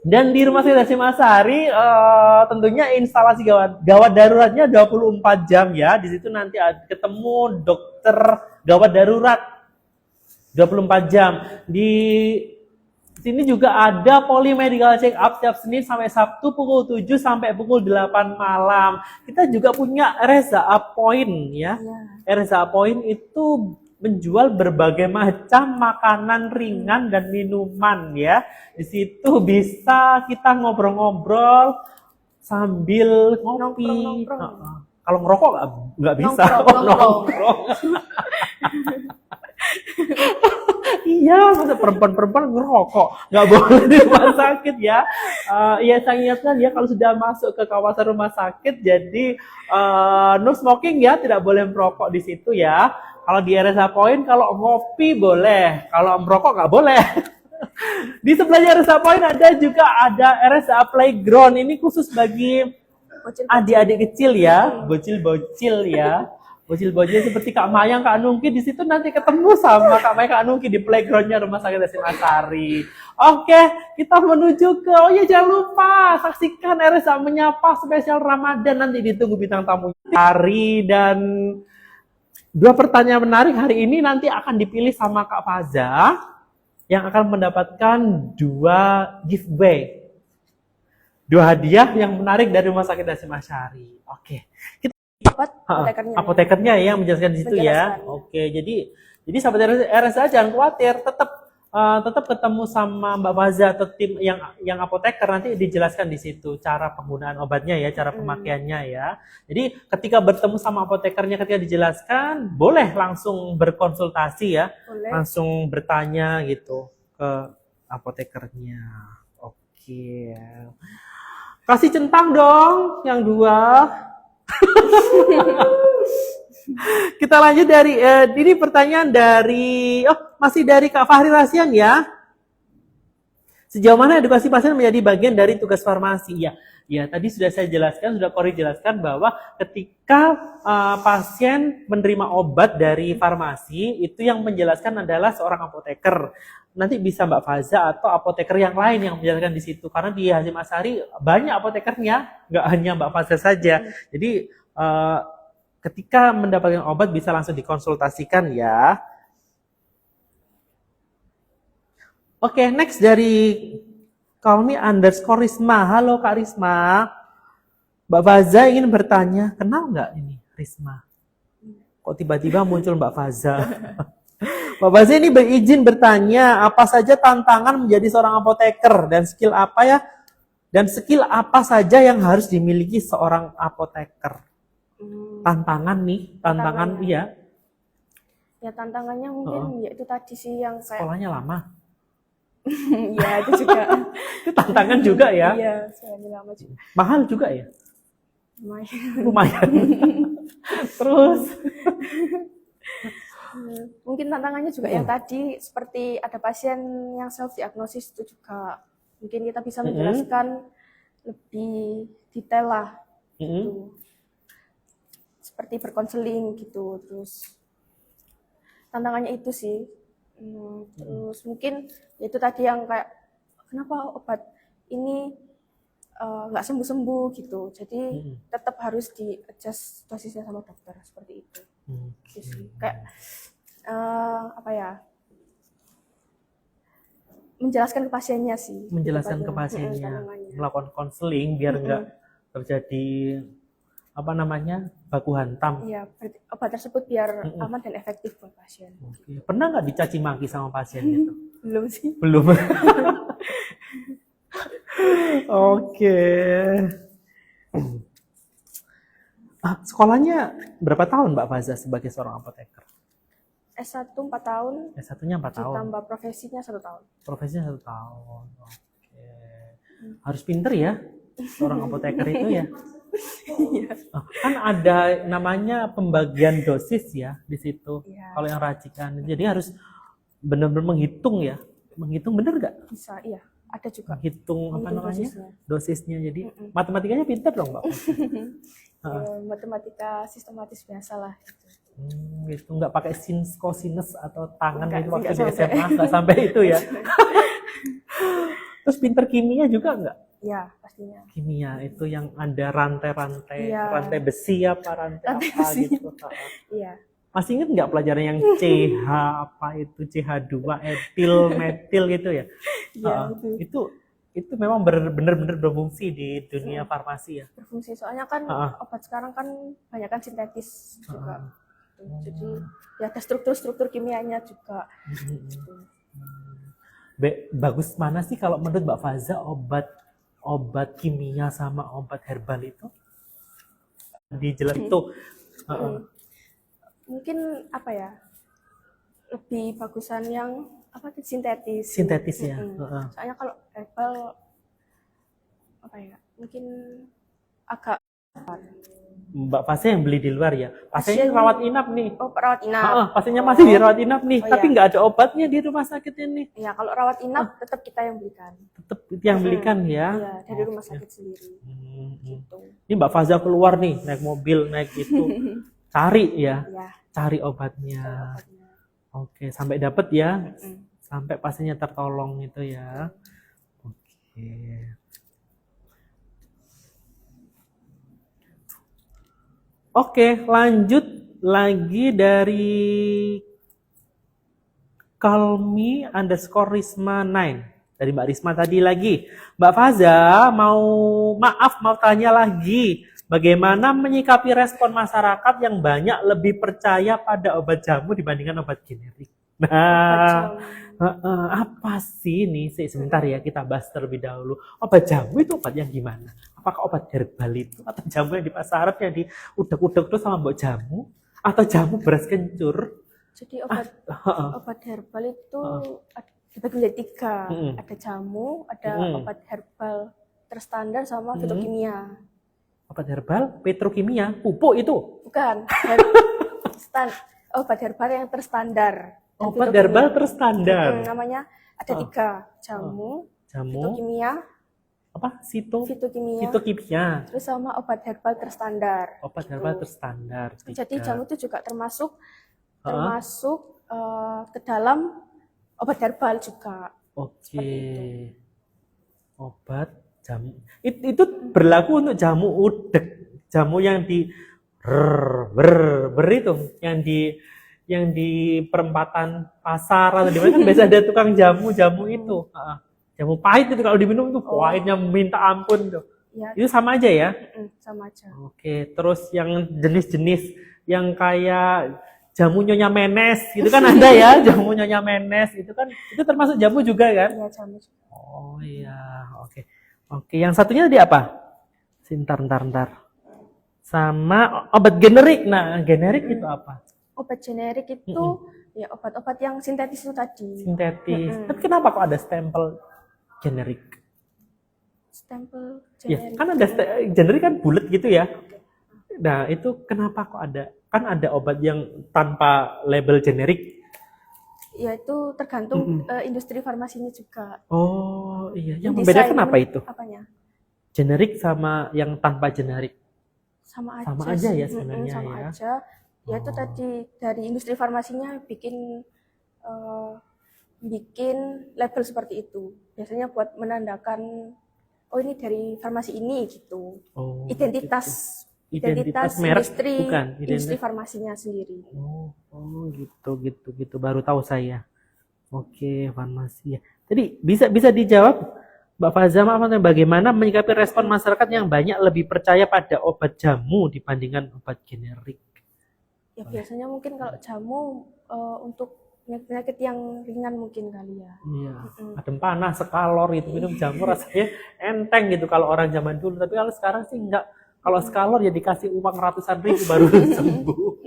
Dan di Rumah Sakit Hasyim Asy'ari tentunya instalasi gawat daruratnya 24 jam ya. Di situ nanti ketemu dokter gawat darurat 24 jam. Di sini juga ada polimedical check up setiap Senin sampai Sabtu pukul 7 sampai pukul 8 malam. Kita juga punya RSA Point ya. RSA Point itu menjual berbagai macam makanan ringan dan minuman ya. Di situ bisa kita ngobrol-ngobrol sambil ngopi. Nongkrong. Kalau ngerokok nggak bisa. Nongkrong. Iya, masa perempuan-perempuan ngerokok nggak boleh di rumah sakit ya. Ya saya ingatkan ya kalau sudah masuk ke kawasan rumah sakit, jadi no smoking ya, tidak boleh merokok di situ ya. Kalau di RSA Point, kalau ngopi boleh, kalau merokok nggak boleh. Di sebelahnya RSA Point ada RSA Playground. Ini khusus bagi adik-adik kecil ya, bocil-bocil ya. Bocil-bocil seperti Kak Mayang, Kak Nungki, di situ nanti ketemu sama Kak Mayang, Kak Nungki di playgroundnya Rumah Sakit Hasyim Asy'ari. Oke, kita menuju ke, oh ya jangan lupa, saksikan RSA Menyapa spesial Ramadan, nanti ditunggu bintang tamu hari. Dan dua pertanyaan menarik hari ini nanti akan dipilih sama Kak Faza, yang akan mendapatkan dua giveaway. Dua hadiah yang menarik dari Rumah Sakit Hasyim Asy'ari. Oke. Apotekernya ya yang menjelaskan di situ ya. Oke, jadi sahabat RSA jangan khawatir, tetap ketemu sama Mbak Faza atau tim yang apoteker, nanti dijelaskan di situ cara penggunaan obatnya ya, cara pemakaiannya ya. Jadi ketika bertemu sama apotekernya, ketika dijelaskan, boleh langsung berkonsultasi ya, langsung bertanya gitu ke apotekernya. Oke. Kasih centang dong yang dua. Kita lanjut dari ini pertanyaan dari masih dari Kak Fahri Rasian ya. Sejauh mana edukasi pasien menjadi bagian dari tugas farmasi? Ya tadi sudah saya jelaskan, sudah Kori jelaskan bahwa ketika pasien menerima obat dari farmasi, itu yang menjelaskan adalah seorang apoteker. Nanti bisa Mbak Faza atau apoteker yang lain yang menjelaskan di situ. Karena di Hasyim Asy'ari banyak apotekernya, nggak hanya Mbak Faza saja. Jadi ketika mendapatkan obat bisa langsung dikonsultasikan ya. Oke, next dari Kalmi_Risma. Halo Kak Risma. Mbak Faza ingin bertanya, kenal nggak ini Risma? Kok tiba-tiba muncul Mbak Faza? Mbak Faza ini berizin bertanya, apa saja tantangan menjadi seorang apoteker dan skill apa ya? Dan skill apa saja yang harus dimiliki seorang apoteker? Tantangan nih, tantangan iya. Ya tantangannya mungkin ya itu tadi sih yang kayak sekolahnya lama. Ya itu juga. Itu tantangan juga ya. Iya, sekolahnya lama juga. Mahal juga ya. Lumayan. Terus mungkin tantangannya juga yang tadi seperti ada pasien yang self diagnosis itu juga mungkin kita bisa menjelaskan lebih detail lah gitu. Seperti berkonseling gitu. Terus tantangannya itu sih. Terus mungkin itu tadi yang kayak kenapa obat ini nggak sembuh-sembuh gitu. Jadi tetap harus di-adjust dosisnya sama dokter seperti itu. Kayak apa ya? Menjelaskan ke pasiennya sih. Menjelaskan ke pasiennya, melakukan konseling biar nggak terjadi apa namanya baku hantam. Iya, obat tersebut biar aman dan efektif buat pasien. Oke. Pernah nggak dicaci maki sama pasien itu? Belum sih. Belum. Oke. Sekolahnya berapa tahun Mbak Faza sebagai seorang apoteker? S1 4 tahun. S1-nya 4 tahun. Ditambah profesinya 1 tahun. Profesinya 1 tahun. Oke. Harus pinter ya seorang apoteker itu ya. Kan ada namanya pembagian dosis ya di situ. Kalau yang racikan, jadi harus benar-benar menghitung ya. Menghitung bener nggak? Bisa, iya. Ada juga. Menghitung apa namanya? Dosisnya. Jadi matematikanya pintar dong Mbak. Matematika sistematis biasa lah. Gitu. Nggak pakai sin, cosinus atau tangan itu waktu di SMA nggak sampai itu ya. Terus pinter kimia juga nggak? Ya, pastinya. Kimia itu yang ada rantai-rantai, Iya. rantai besi apa, rantai Rantai apa besi. gitu. Iya. Masih inget nggak pelajaran yang CH apa itu, CH2 etil metil gitu ya? Iya, Itu memang benar-benar berfungsi di dunia farmasi ya. Berfungsi soalnya kan obat sekarang kan banyak kan sintetis juga. Jadi ya ada struktur-struktur kimianya juga. Bagus mana sih kalau menurut Mbak Faza obat kimia sama obat herbal itu? Dijelas itu. Mungkin apa ya? Lebih bagusan yang apa sintetis. Sintetis ya. Soalnya kalau herbal apa ya? Mungkin agak Mbak Faza yang beli di luar ya. Pasien rawat inap nih. Oh, rawat inap. Pasiennya masih dirawat inap nih, Oh, tapi iya. nggak ada obatnya di rumah sakit ini. Ya, kalau rawat inap tetap kita yang belikan. Tetap yang belikan ya. Iya, dari rumah sakit sendiri. Gitu. Ini Mbak Faza keluar nih, naik mobil, naik itu, cari ya, Ya, cari obatnya. obatnya. Oke, sampai dapat ya, sampai pasiennya tertolong itu ya. Oke. Oke, lanjut lagi dari Kalmi_Risma9 dari Mbak Risma tadi lagi. Mbak Faza mau tanya lagi. Bagaimana menyikapi respon masyarakat yang banyak lebih percaya pada obat jamu dibandingkan obat generik? Nah, apa sih ini? Sebentar ya, kita bahas terlebih dahulu. Obat jamu itu obat yang gimana? Apakah obat herbal itu atau jamu yang di pasaran yang diudek-udek terus sama mbok jamu? Atau jamu beras kencur? Jadi obat herbal itu dibagi menjadi 3. Ada jamu, ada obat herbal terstandar sama fitokimia. Obat herbal, petrokimia, pupuk itu? Bukan. Obat herbal yang terstandar. Obat herbal terstandar. Namanya ada 3. Jamu, fitokimia, apa? fitokimia, terus sama obat herbal terstandar. Obat herbal terstandar. Jadi jamu itu juga termasuk ke dalam obat herbal juga. Oke. Obat jamu. Itu berlaku untuk jamu udek, jamu yang di itu, yang di perempatan pasar atau di mana kan biasa ada tukang jamu itu. Jamu pahit itu kalau diminum tuh pahitnya minta ampun tuh. Ya. Itu sama aja ya? Sama aja. Oke, terus yang jenis-jenis yang kayak jamu Nyonya Menes itu kan ada ya, jamu Nyonya Menes itu kan itu termasuk jamu juga kan? Iya, jamu juga. Oh iya, oke. Oke, yang satunya tadi apa? Ntar. Sama obat generik. Nah, generik itu apa? Obat generik itu ya obat-obat yang sintetis itu tadi. Sintetis. Tapi kenapa kok ada stempel generik? Stempel Ya, generik. kan ada generik kan bulat gitu ya. Nah, itu kenapa kok ada? Kan ada obat yang tanpa label generik. Ya itu tergantung industri farmasinya juga. Oh iya, yang membedakan apa itu? Apanya? Generik sama yang tanpa generik. Sama aja ya sebenarnya sama ya. aja. Ya itu tadi dari industri farmasinya bikin label seperti itu. Biasanya buat menandakan oh ini dari farmasi ini gitu. Oh, Identitas merek industri, bukan industri farmasinya sendiri. Oh gitu baru tahu saya. Oke, farmasi ya. Jadi bisa dijawab Mbak Faza, bagaimana menyikapi respon masyarakat yang banyak lebih percaya pada obat jamu dibandingkan obat generik? Ya biasanya mungkin kalau jamu untuk penyakit yang ringan mungkin kali ya. Iya, adem panas, skalor itu minum jamu rasanya enteng gitu kalau orang zaman dulu. Tapi kalau sekarang sih enggak. Kalau skalor ya dikasih uang ratusan ribu baru sembuh.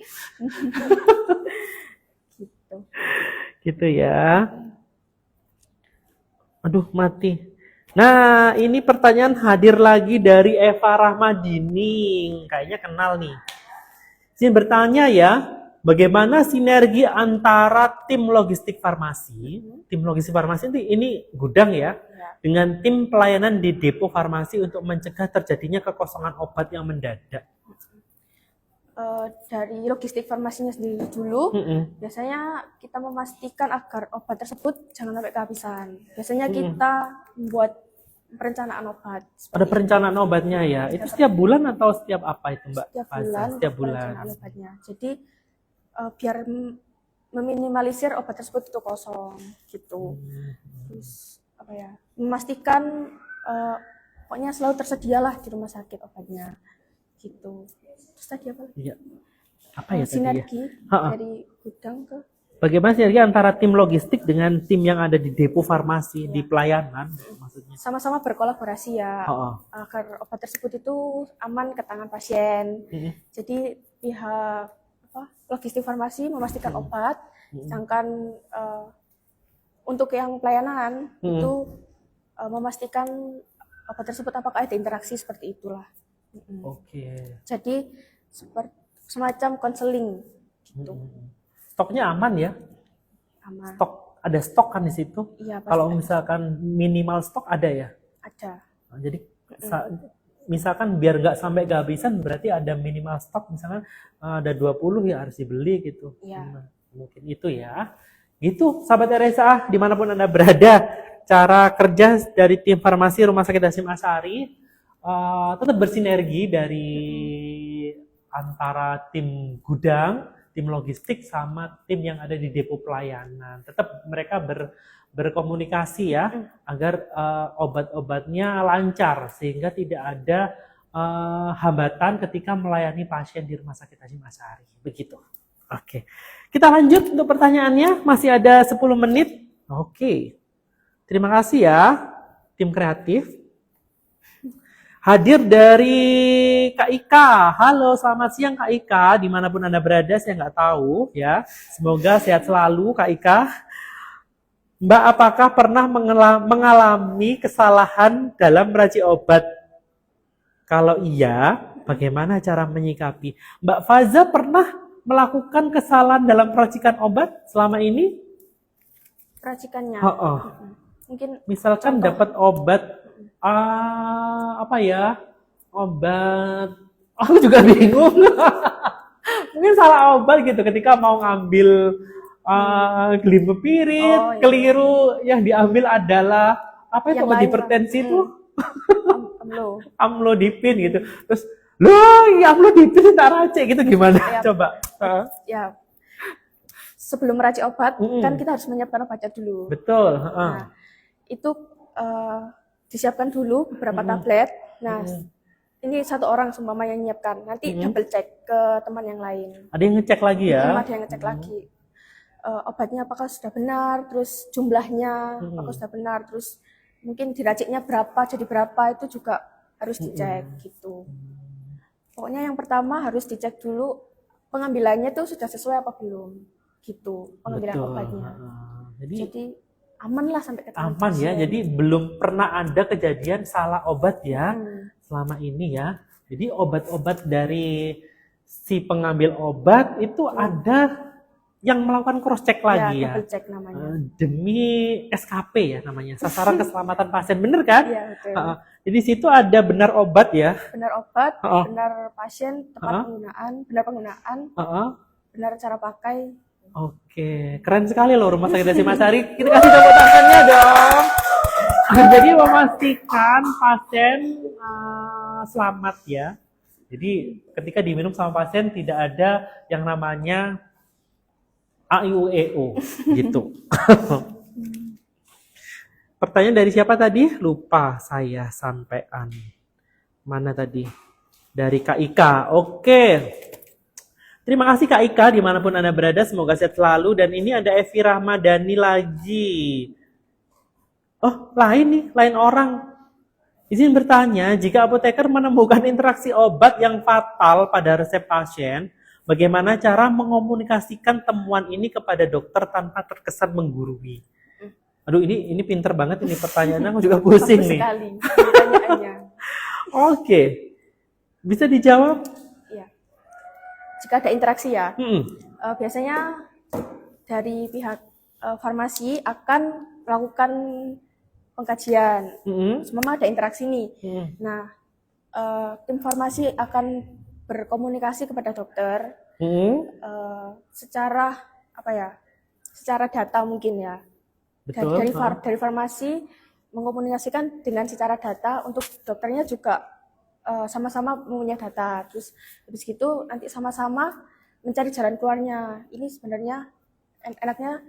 Gitu ya. Aduh, mati. Nah, ini pertanyaan hadir lagi dari Eva Rahmadini. Kayaknya kenal nih. Saya bertanya ya, bagaimana sinergi antara tim logistik farmasi ini gudang ya, dengan tim pelayanan di depo farmasi untuk mencegah terjadinya kekosongan obat yang mendadak? Dari logistik farmasinya sendiri dulu, biasanya kita memastikan agar obat tersebut jangan sampai kehabisan. Biasanya kita membuat perencanaan obat. Ada Seperti itu. perencanaan obatnya ya. Itu setiap bulan atau setiap apa itu Mbak? Setiap Faza? bulan Setiap untuk bulan. perencanaan obatnya. Jadi biar meminimalisir obat tersebut itu kosong gitu. Terus apa ya? Memastikan pokoknya selalu tersedialah di rumah sakit obatnya gitu. Terus tadi apa lagi? Iya. Apa ya tadi ya? Sinergi Ha-ha. dari gudang ke Bagaimana sinergi antara tim logistik dengan tim yang ada di depo farmasi di pelayanan maksudnya? sama-sama berkolaborasi ya Ha-ha. agar obat tersebut itu aman ke tangan pasien. Jadi pihak logistik farmasi memastikan obat, sedangkan untuk yang pelayanan itu memastikan obat tersebut apakah ada interaksi seperti itulah. Oke. Jadi seperti semacam konseling gitu. Stoknya aman ya? Aman. Ada stok kan di situ? Iya, pasti Kalau misalkan minimal stok ada ya? ada. Nah, jadi misalkan biar nggak sampai kehabisan berarti ada minimal stok, misalkan ada 20 ya harus dibeli gitu. Iya. Nah, mungkin itu ya. Gitu sahabat RSA dimanapun Anda berada, cara kerja dari tim farmasi Rumah Sakit Hasyim Asy'ari tetap bersinergi dari antara tim gudang, tim logistik sama tim yang ada di depo pelayanan. Tetap mereka berkomunikasi ya agar obat-obatnya lancar sehingga tidak ada hambatan ketika melayani pasien di Rumah Sakit Hasyim Asy'ari. Begitu. Oke. Kita lanjut untuk pertanyaannya, masih ada 10 menit. Oke. Terima kasih ya tim kreatif. Hadir dari Kak Ika. Halo, selamat siang Kak Ika. Dimanapun Anda berada, saya nggak tahu ya. Semoga sehat selalu Kak Ika. Mbak, apakah pernah mengalami kesalahan dalam meracik obat? Kalau iya, bagaimana cara menyikapi? Mbak Faza pernah melakukan kesalahan dalam peracikan obat selama ini? Peracikannya. Mungkin Misalkan dapat obat apa ya? Obat. Aku juga bingung. Mungkin salah obat gitu ketika mau ngambil glimepirid, keliru yang diambil adalah apa itu obat hipertensi itu? Amlodipin gitu. Terus amlodipin tak racik gitu gimana? Ya, Coba. Ya. Sebelum meracik obat kan kita harus menyiapkan obatnya dulu. Betul. Nah, itu disiapkan dulu beberapa tablet. Nah, ini satu orang seumpama yang menyiapkan. Nanti double cek ke teman yang lain. Ada yang ngecek lagi ya? Ada yang ngecek lagi. Obatnya apakah sudah benar, terus jumlahnya apakah sudah benar, terus mungkin diraciknya berapa, jadi berapa, itu juga harus dicek gitu. Pokoknya yang pertama harus dicek dulu pengambilannya tuh sudah sesuai apa belum gitu, pengambilan obatnya. Jadi aman lah sampai ke tangan aman pasien. ya, jadi belum pernah ada kejadian salah obat ya selama ini ya. Jadi obat-obat dari si pengambil obat itu ada yang melakukan cross check lagi ya, double check namanya. Demi SKP ya namanya, sasaran keselamatan pasien, bener kan? Iya, betul. Jadi situ ada benar obat ya, Benar obat, benar pasien, tepat penggunaan, benar penggunaan, benar cara pakai. Oke, keren sekali loh Rumah Sakit Hasyim Asy'ari. Kita kasih tepuk tangannya dong. Jadi memastikan pasien selamat ya. Jadi ketika diminum sama pasien tidak ada yang namanya AIUEO gitu. Pertanyaan dari siapa tadi? Lupa saya sampean. Mana tadi? Dari Kak Ika. Oke. Terima kasih Kak Ika dimanapun Anda berada. Semoga sehat selalu. Dan ini ada Evi Rahmadani lagi. Oh, lain nih. Lain orang. Izin bertanya, jika apoteker menemukan interaksi obat yang fatal pada resep pasien, bagaimana cara mengomunikasikan temuan ini kepada dokter tanpa terkesan menggurui? Aduh, ini pinter banget ini pertanyaannya, aku juga pusing nih. Sekali pertanyaannya. Oke. Bisa dijawab? Iya. Jika ada interaksi ya. Biasanya dari pihak farmasi akan melakukan pengkajian. Semua ada interaksi nih. Nah, tim farmasi akan berkomunikasi kepada dokter secara apa ya? Secara data mungkin ya. Betul. Dari farmasi mengkomunikasikan dengan secara data untuk dokternya juga sama-sama mempunyai data. Terus habis gitu nanti sama-sama mencari jalan keluarnya. Ini sebenarnya enaknya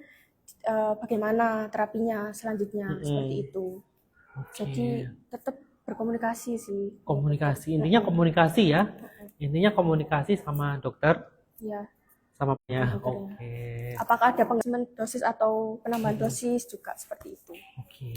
bagaimana terapinya selanjutnya seperti itu. Jadi tetap berkomunikasi sih. Komunikasi, intinya komunikasi ya. Intinya komunikasi sama dokter, Ya, sama ya. dokternya. Oke. Apakah ada pengambilan dosis atau penambahan dosis juga seperti itu. Oke.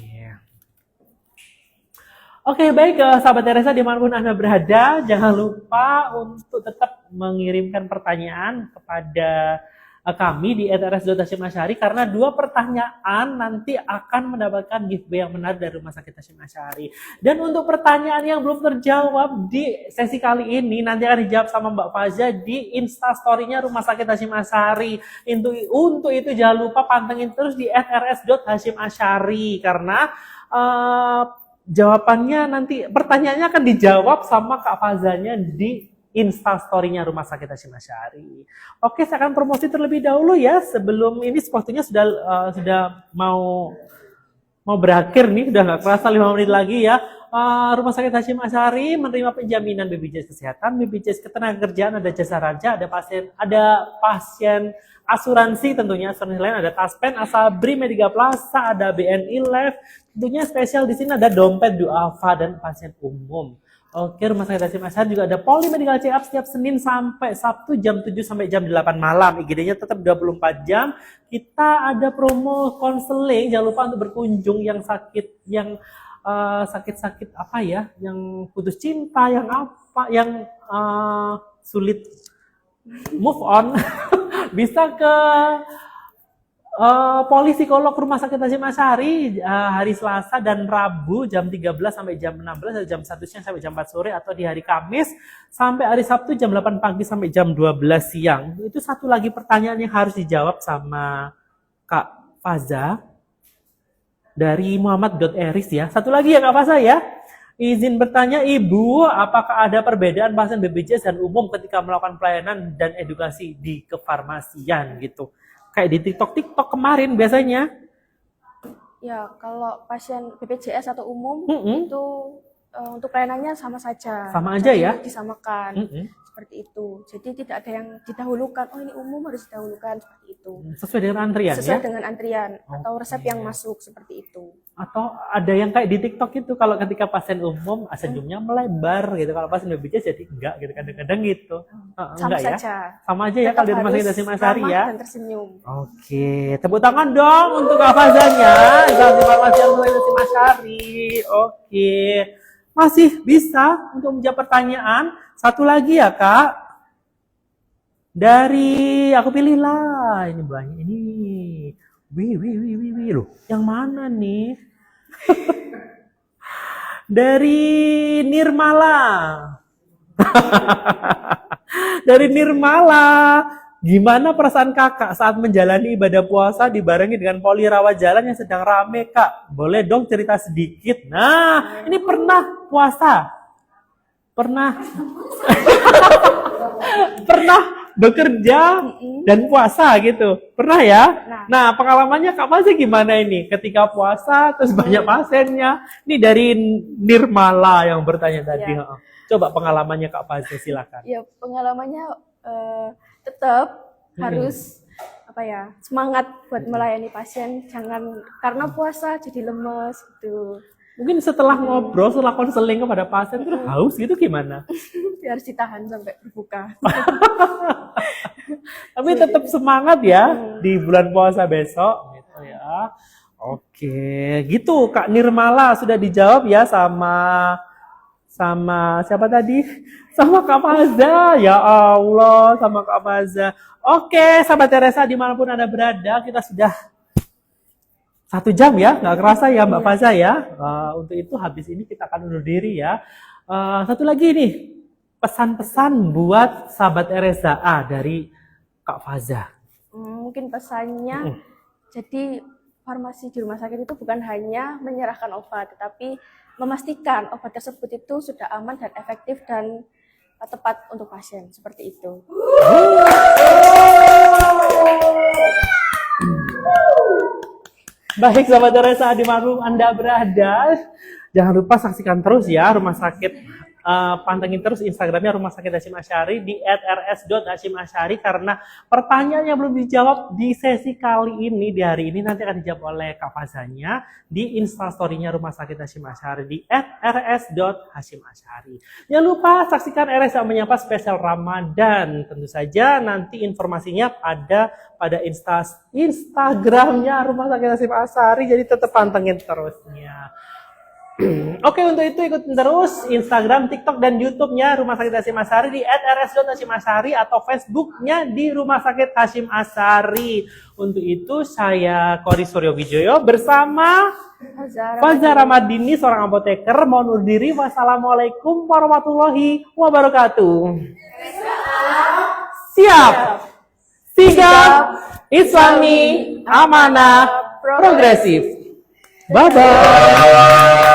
Oke, baik sahabat Teresa dimanapun Anda berada, jangan lupa untuk tetap mengirimkan pertanyaan kepada kami di @rs.hasyim-asyari karena 2 pertanyaan nanti akan mendapatkan giveaway yang menarik dari Rumah Sakit Hasyim Asyari. Dan untuk pertanyaan yang belum terjawab di sesi kali ini nanti akan dijawab sama Mbak Faza di Instastory-nya Rumah Sakit Hasyim Asyari. Untuk itu jangan lupa pantengin terus di @rs.hasyim-asyari karena jawabannya nanti pertanyaannya akan dijawab sama Kak Fazanya di Instastory-nya Rumah Sakit Hasyim Asyari. Oke, saya akan promosi terlebih dahulu ya sebelum ini waktunya sudah mau berakhir nih, udah nggak kerasa 5 menit lagi ya. Rumah Sakit Hasyim Asyari menerima penjaminan BPJS Kesehatan, BPJS Ketenagakerjaan, ada jasa raja, ada pasien asuransi tentunya, asuransi lain ada Taspen, Asabri, Medica Plaza, ada BNI Life, tentunya spesial di sini ada dompet duafa dan pasien umum. Oke, Rumah Sakit Hasyim Asyari juga ada Poli Medical Check Up setiap Senin sampai Sabtu jam 7 sampai jam 8 malam. IGD-nya tetap 24 jam. Kita ada promo konseling, jangan lupa untuk berkunjung yang sakit, yang sakit-sakit apa ya, yang putus cinta, yang apa, yang sulit move on, bisa ke Polipsikolog Rumah Sakit Hasyim Asyari hari Selasa dan Rabu jam 13 sampai jam 16, jam 1 siang sampai jam 4 sore, atau di hari Kamis sampai hari Sabtu jam 8 pagi sampai jam 12 siang. Itu satu lagi pertanyaan yang harus dijawab sama Kak Faza dari Muhammad.eris ya. Satu lagi ya Kak Faza ya. Izin bertanya Ibu, apakah ada perbedaan pasien BPJS dan umum ketika melakukan pelayanan dan edukasi di kefarmasian gitu? Kayak di TikTok kemarin biasanya. Ya, kalau pasien BPJS atau umum itu untuk pelayanannya sama saja. Sama aja ya? Disamakan. Seperti itu. Jadi tidak ada yang didahulukan. Oh, ini umum harus didahulukan seperti itu. Sesuai dengan antrian Sesuai ya? dengan antrian atau resep yang masuk seperti itu. Atau ada yang kayak di TikTok itu kalau ketika pasien umum senyumnya melebar gitu. Kalau pasien BPJS jadi enggak gitu, kadang-kadang gitu. Sama enggak saja. Ya? Sama aja ya kalau di Rumah Sakit Hasyim Asyari ya. Dan tersenyum. Oke, tepuk tangan dong untuk Kak Fazanya. Dari Farmasi Rumah Sakit Hasyim Asyari. Oke. Masih bisa untuk menjawab pertanyaan. Satu lagi ya Kak. Dari aku pilihlah ini banyak ini. Wih loh. Yang mana nih? Dari Nirmala. Dari Nirmala. Gimana perasaan kakak saat menjalani ibadah puasa dibarengi dengan poli rawat jalan yang sedang rame kak? Boleh dong cerita sedikit? Nah, ini pernah puasa? Pernah? Pernah bekerja dan puasa gitu? Pernah ya? Nah, pengalamannya Kak Faza gimana ini? Ketika puasa terus banyak pasiennya. Ini dari Nirmala yang bertanya tadi. Ya. Coba pengalamannya Kak Faza, silakan. Ya, pengalamannya tetap harus semangat buat melayani pasien, jangan karena puasa jadi lemes gitu. Mungkin setelah ngobrol, setelah konseling kepada pasien itu haus gitu gimana? Harus ditahan sampai berbuka. Tapi tetap semangat ya di bulan puasa besok gitu ya. Oke, gitu Kak Nirmala sudah dijawab ya sama siapa tadi? Sama Kak Faza. Ya Allah, sama Kak Faza. Oke, sahabat Teresa dimanapun Anda berada, kita sudah 1 jam ya, nggak kerasa ya Mbak Faza ya. Untuk itu habis ini kita akan undur diri ya. Satu lagi nih, pesan-pesan buat sahabat Teresa dari Kak Faza. Mungkin pesannya, jadi farmasi di rumah sakit itu bukan hanya menyerahkan obat, tetapi memastikan obat tersebut itu sudah aman dan efektif dan tepat untuk pasien, seperti itu. Baik, Sobat Teresa, dimanapun Anda berada, jangan lupa saksikan terus ya Rumah Sakit. Pantengin terus Instagramnya Rumah Sakit Hasyim Asyari di @rs.hasyim_asyari karena pertanyaan yang belum dijawab di sesi kali ini, di hari ini nanti akan dijawab oleh Kak Fazanya di Instastory-nya Rumah Sakit Hasyim Asyari di @rs.hasyim_asyari. Jangan lupa saksikan RSA Menyapa spesial Ramadan. Tentu saja nanti informasinya pada Instagramnya Rumah Sakit Hasyim Asyari, jadi tetap pantengin terusnya. Oke, untuk itu ikutin terus Instagram, TikTok, dan YouTube-nya Rumah Sakit Hasyim Asyari di @rs.hasyim_asyari atau Facebook-nya di Rumah Sakit Hasyim Asyari. Untuk itu saya Kori Suryo Wijoyo bersama Fazara Madini, seorang apoteker, mohon undur diri. Wassalamualaikum warahmatullahi wabarakatuh. Siap. Sigap, Islami, amanah, progresif. Bye-bye.